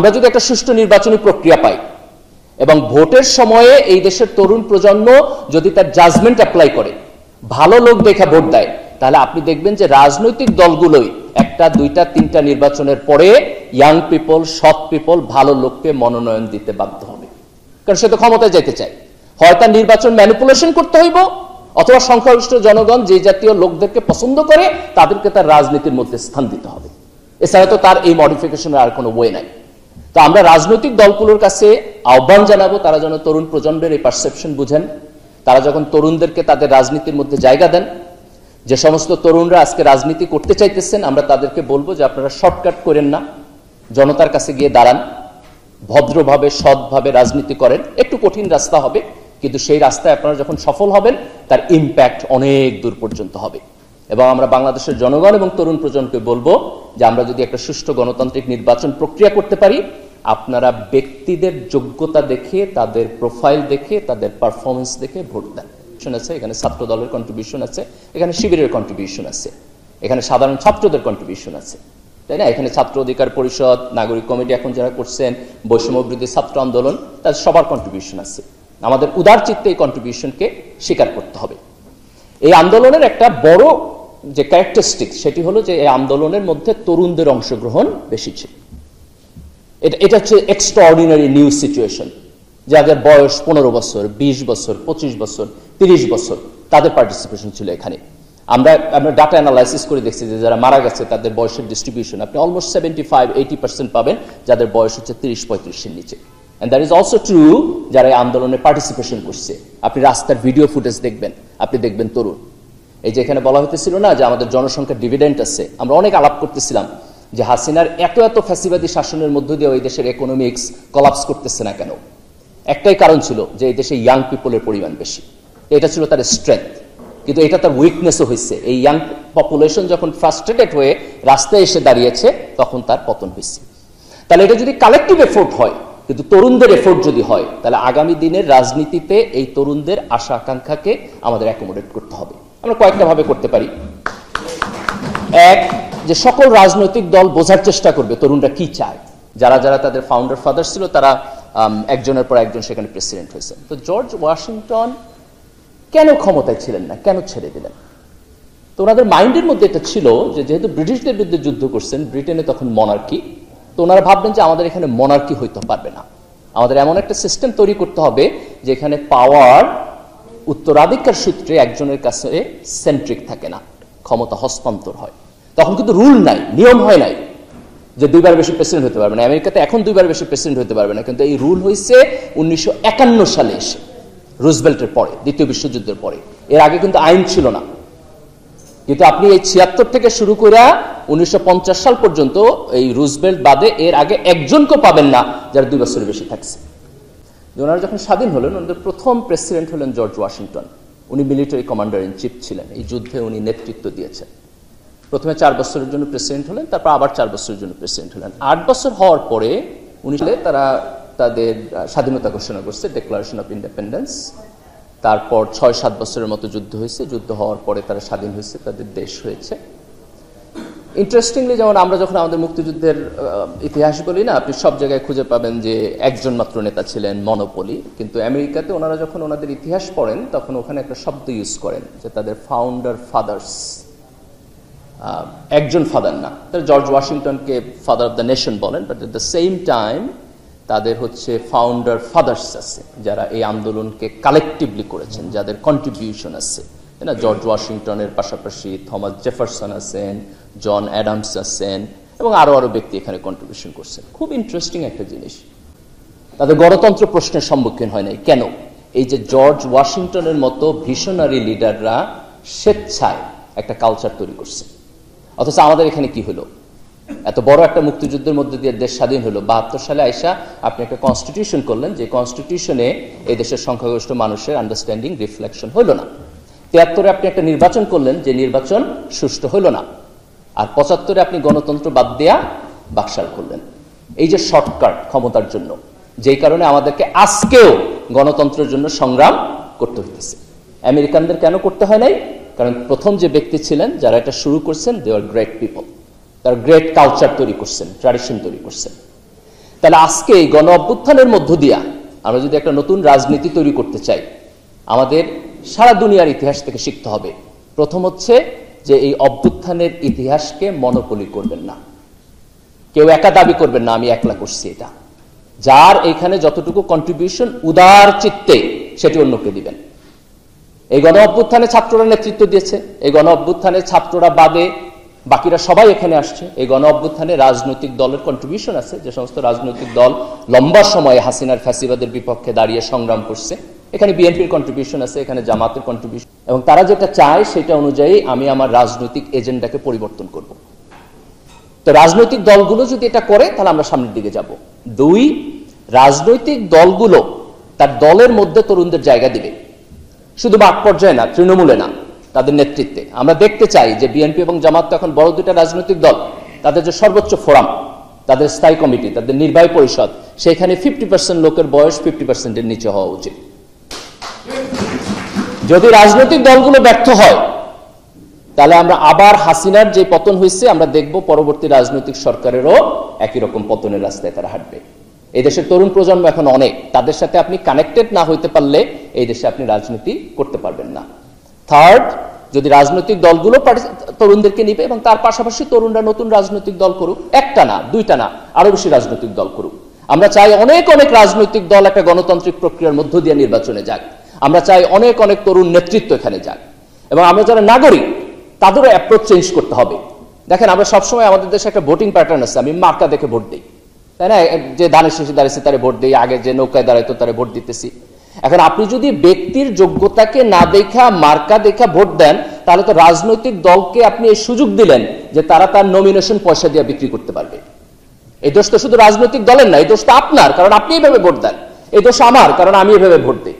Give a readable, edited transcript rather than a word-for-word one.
আমরা যদি একটা সুষ্ঠু নির্বাচনী প্রক্রিয়া পাই এবং ভোটের সময়ে এই দেশের তরুণ প্রজন্ম যদি তার জাজমেন্ট অ্যাপ্লাই করে, ভালো লোক দেখে ভোট দেয়, তাহলে আপনি দেখবেন যে রাজনৈতিক দলগুলোই একটা, দুইটা, তিনটা নির্বাচনের পরে ইয়াং পিপল, সৎ পিপল, ভালো লোককে মনোনয়ন দিতে বাধ্য হবে। কারণ সে তো ক্ষমতায় যেতে চায়। হয় তার নির্বাচন ম্যানিপুলেশন করতে হইব, অথবা সংখ্যাগরিষ্ঠ জনগণ যে জাতীয় লোকদেরকে পছন্দ করে তাদেরকে তার রাজনীতির মধ্যে স্থান দিতে হবে। এছাড়া তো তার এই মডিফিকেশনের আর কোনো ওয়ে নাই। তো আমরা রাজনৈতিক দলগুলোর কাছে আহ্বান জানাবো, তারা যেন তরুণ প্রজন্মের এই পারসেপশন বুঝেন। তারা যখন তরুণদেরকে তাদের রাজনীতির মধ্যে জায়গা দেন, যে সমস্ত তরুণরা আজকে রাজনীতি করতে চাইতেছেন, আমরা তাদেরকে বলবো যে আপনারা শর্টকাট করেন না, জনতার কাছে গিয়ে দাঁড়ান, ভদ্রভাবে সৎভাবে রাজনীতি করেন। একটু কঠিন রাস্তা হবে, কিন্তু সেই রাস্তায় আপনারা যখন সফল হবেন তার ইম্প্যাক্ট অনেক দূর পর্যন্ত হবে। এবং আমরা বাংলাদেশের জনগণ এবং তরুণ প্রজন্মকে বলবো যে আমরা যদি একটা সুষ্ঠু গণতান্ত্রিক নির্বাচন প্রক্রিয়া করতে পারি, আপনারা ব্যক্তিদের যোগ্যতা দেখে, তাদের প্রোফাইল দেখে, তাদের পারফরমেন্স দেখে ভোট দেন। আছে এখানে ছাত্র দলের কন্ট্রিবিউশন আছে, এখানে শিবিরের কন্ট্রিবিউশন আছে, এখানে সাধারণ ছাত্রদের কন্ট্রিবিউশন আছে, তাই না? এখানে ছাত্র অধিকার পরিষদ, নাগরিক কমিটি এখন যারা করছেন, বৈষম্য বিরোধী ছাত্র আন্দোলন, তাদের সবার কন্ট্রিবিউশন আছে। আমাদের উদার চিত্তে এই কন্ট্রিবিউশনকে স্বীকার করতে হবে। এই আন্দোলনের একটা বড় যে ক্যারেক্টারিস্টিক, সেটি হলো যে এই আন্দোলনের মধ্যে তরুণদের অংশগ্রহণ বেশি ছিল। এটা হচ্ছে এক্সট্রাঅর্ডিনারি নিউ সিচুয়েশন। যাদের বয়স 15 বছর, 20 বছর, 25 বছর, 30 বছর, তাদের পার্টিসিপেশন ছিল এখানে। আমরা ডাটা অ্যানালাইসিস করে দেখছি যে যারা মারা গেছে তাদের বয়সের ডিস্ট্রিবিউশন আপনি অলমোস্ট 75-80% পাবেন যাদের বয়স হচ্ছে 30-35-এর নিচে। And that is also true যারা এই আন্দোলনে পার্টিসিপেশন করছে। আপনি রাস্তার ভিডিও ফুটেজ দেখবেন, আপনি দেখবেন তরুণ। এই যে এখানে বলা হইতেছিল না যে আমাদের জনসংখ্যার ডিভিডেন্ট আছে, আমরা অনেক আলাপ করতেছিলাম যে হাসিনার এত ফ্যাসিবাদী শাসনের মধ্য দিয়ে ওই দেশের ইকোনমিক্স কলাপস করতেছে না কেন? একটাই কারণ ছিল যে এই দেশে ইয়াং পিপলের পরিমাণ বেশি, এটা ছিল তার স্ট্রেংথ। কিন্তু এটা তার উইকনেসও হয়েছে। এই ইয়াং পপুলেশন যখন ফ্রাস্ট্রেটেড হয়ে রাস্তায় এসে দাঁড়িয়েছে, তখন তার পতন হয়েছে। তাহলে এটা যদি কালেকটিভ এফোর্ট হয়, কিন্তু তরুণদের এফোর্ট যদি হয়, তাহলে আগামী দিনের রাজনীতিতে এই তরুণদের আশা আকাঙ্ক্ষাকে আমাদের অ্যাকোমোডেট করতে হবে। আমরা কয়েকটা ভাবে করতে পারি। এক, যে সকল রাজনৈতিক দল বোঝার চেষ্টা করবে তরুণরা কি চায়। যারা যারা তাদের ফাউন্ডার ফাদার ছিল, তারা একজনের পর একজন সেখানে প্রেসিডেন্ট হয়েছে। তো জর্জ ওয়াশিংটন কেন ক্ষমতায় ছিলেন না, কেন ছেড়ে দিলেন? তো ওনাদের মাইন্ডের মধ্যে এটা ছিল যে যেহেতু ব্রিটিশদের বিরুদ্ধে যুদ্ধ করছেন, ব্রিটেনে তখন মনার্কি, তো ওনারা ভাবলেন যে আমাদের এখানে মনার্কি হইতে পারবে না, আমাদের এমন একটা সিস্টেম তৈরি করতে হবে যেখানে পাওয়ার উত্তরাধিকার সূত্রে একজনের কাছে সেন্ট্রিক থাকে না, ক্ষমতা হস্তান্তর হয়। তখন কিন্তু রুল নাই, নিয়ম হয় নাই যে 2বার বেশি প্রেসিডেন্ট হতে পারবে না। আমেরিকাতে এখন 2বার বেশি প্রেসিডেন্ট হতে পারবে না, কিন্তু এই রুল হয়েছে 1951 সালে এসে, রুজভেল্টের পরে, দ্বিতীয় বিশ্বযুদ্ধের পরে। এর আগে কিন্তু আইন ছিল না। কিন্তু আপনি এই 76 থেকে শুরু করে 1950 সাল পর্যন্ত এই রুজভেল্ট বাদে এর আগে একজনকেও পাবেন না যারা 2 বছরের বেশি থাকছে। ওনারা যখন স্বাধীন হলেন, ওনাদের প্রথম প্রেসিডেন্ট হলেন জর্জ ওয়াশিংটন। উনি মিলিটারি কমান্ডার ইন চিফ ছিলেন, এই যুদ্ধে উনি নেতৃত্ব দিয়েছেন। প্রথমে 4 বছরের জন্য প্রেসিডেন্ট হলেন, তারপর আবার 4 বছরের জন্য প্রেসিডেন্ট হলেন। 8 বছর হওয়ার পরে তারা তাদের স্বাধীনতা ঘোষণা করছে, ডিক্লারেশন অফ ইন্ডিপেন্ডেন্স। তারপর 6-7 বছরের মতো যুদ্ধ হয়েছে। যুদ্ধ হওয়ার পরে তারা স্বাধীন হয়েছে, তাদের দেশ হয়েছে। ইন্টারেস্টিংলি, যেমন আমরা যখন আমাদের মুক্তিযুদ্ধের ইতিহাস বলি না, আপনি সব জায়গায় খুঁজে পাবেন যে একজন মাত্র নেতা ছিলেন, মনোপলি। কিন্তু আমেরিকাতে ওনারা যখন ওনাদের ইতিহাস পড়েন, তখন ওখানে একটা শব্দ ইউজ করেন যে তাদের ফাউন্ডার ফাদার্স। একজন ফাদার না, তারা জর্জ ওয়াশিংটনকে ফাদার অফ দ্য নেশন বলেন, but at the same time তাদের হচ্ছে ফাউন্ডার ফাদার্স আছে যারা এই আন্দোলনকে কালেকটিভলি করেছেন, যাদের কন্ট্রিবিউশন আছে, তাই না? জর্জ ওয়াশিংটনের পাশাপাশি থমাস জেফারসন আছেন, জন অ্যাডামস আছেন, এবং আরো ব্যক্তি এখানে কন্ট্রিবিউশন করছেন। খুব ইন্টারেস্টিং একটা জিনিস, তাদের গণতন্ত্র প্রশ্নের সম্মুখীন হয় নাই। কেন? এই যে জর্জ ওয়াশিংটনের মতো ভিশনারি লিডাররা স্বেচ্ছায় একটা কালচার তৈরি করছে। অথচ আমাদের এখানে কি হলো? এত বড় একটা মুক্তিযুদ্ধের মধ্যে দিয়ে দেশ স্বাধীন হলো। 72 সালে আইসা আপনি একটা কনস্টিটিউশন করলেন, যে কনস্টিটিউশনে এই দেশের সংখ্যাগরিষ্ঠ মানুষের আন্ডারস্ট্যান্ডিং রিফ্লেকশন হইল না। 73-এ আপনি একটা নির্বাচন করলেন, যে নির্বাচন সুষ্ঠু হইল না। আর 75-এ আপনি গণতন্ত্র বাদ দেয়া বাকশাল করলেন। এই যে শর্টকাট ক্ষমতার জন্য, যেই কারণে আমাদেরকে আজকেও গণতন্ত্রের জন্য সংগ্রাম করতে হইতেছে। আমেরিকানদের কেন করতে হয় নাই? কারণ প্রথম যে ব্যক্তি ছিলেন যারা এটা শুরু করছেন, দে আর গ্রেট পিপল। তারা গ্রেট কালচার তৈরি করছেন, ট্র্যাডিশন তৈরি করছেন। তাহলে আজকে এই গণ অভ্যুত্থানের মধ্য দিয়া আমরা যদি একটা নতুন রাজনীতি তৈরি করতে চাই, আমাদের সারা দুনিয়ার ইতিহাস থেকে শিখতে হবে। প্রথম হচ্ছে যে এই অভ্যুত্থানের ইতিহাসকে মনোপলি করবেন না, কেউ একা দাবি করবেন না আমি একলা করছি। এটা যার এখানে যতটুকু কন্ট্রিবিউশন উদার চিত্তে সেটি অন্যকে দিবেন। এই গণ অভ্যুত্থানে ছাত্ররা নেতৃত্ব দিয়েছে, এই গণ অভ্যুত্থানে ছাত্ররা বাদে বাকিরা সবাই এখানে আসছে। এই গণ অভ্যুত্থানে রাজনৈতিক দলের কন্ট্রিবিউশন আছে, যে সমস্ত রাজনৈতিক দল লম্বা সময়ে হাসিনার ফ্যাসিবাদের বিপক্ষে দাঁড়িয়ে সংগ্রাম করছে। এখানে বিএনপির কন্ট্রিবিউশন আছে, এখানে জামাতের কন্ট্রিবিউশন, এবং তারা যেটা চায় সেটা অনুযায়ী আমি আমার রাজনৈতিক এজেন্ডাকে পরিবর্তন করব। তো রাজনৈতিক দলগুলো যদি এটা করে তাহলে আমরা সামনের দিকে যাব। দুই, রাজনৈতিক দলগুলো তার দলের মধ্যে তরুণদের জায়গা দিবে, শুধু মাঠ পর্যায়ে না, তৃণমূলে না, তাদের নেতৃত্বে। আমরা দেখতে চাই যে বিএনপি এবং জামাত তো এখন বড় দুইটা রাজনৈতিক দল, তাদের যে সর্বোচ্চ ফোরাম, তাদের স্থায়ী কমিটি, তাদের নির্বাহী পরিষদ, সেখানে 50% লোকের বয়স 50%-এর নিচে হওয়া উচিত। যদি রাজনৈতিক দলগুলো ব্যর্থ হয় তাহলে আমরা আবার হাসিনার যে পতন হয়েছে আমরা দেখব, পরবর্তী রাজনৈতিক সরকারেরও একই রকম পতনের রাস্তায় তারা হাঁটবে। এই দেশের তরুণ প্রজন্ম এখন অনেক, তাদের সাথে আপনি কানেক্টেড না হইতে পারলে এই দেশে আপনি রাজনীতি করতে পারবেন না। থার্ড, যদি রাজনৈতিক দলগুলো তরুণদেরকে নিবে এবং তার পাশাপাশি তরুণরা নতুন রাজনৈতিক দল করুক, একটা না, দুইটা না, আরো বেশি রাজনৈতিক দল করুক। আমরা চাই অনেক অনেক রাজনৈতিক দল একটা গণতান্ত্রিক প্রক্রিয়ার মধ্য দিয়ে নির্বাচনে যাক। আমরা চাই অনেক অনেক তরুণ নেতৃত্ব এখানে যাক, এবং আমরা যারা নাগরিক তাদেরও অ্যাপ্রোচ চেঞ্জ করতে হবে। দেখেন, আমরা সবসময় আমাদের দেশে একটা ভোটিং প্যাটার্ন আছে, আমি মার্কা দেখে ভোট দিই, তাই না? যে ধানের শেষে দাঁড়িয়েছে তারে ভোট দিই, আগে যে নৌকায় দাঁড়াইতো তারে ভোট দিতেছি। এখন আপনি যদি ব্যক্তির যোগ্যতাকে না দেখা মার্কা দেখা ভোট দেন, তাহলে তো রাজনৈতিক দলকে আপনি এই সুযোগ দিলেন যে তারা তার নমিনেশন পয়সা দিয়ে বিক্রি করতে পারবে। এই দোষ তো শুধু রাজনৈতিক দলের না, এই দোষ তো আপনার, কারণ আপনি এইভাবে ভোট দেন। এই দোষ আমার, কারণ আমি এভাবে ভোট দিই।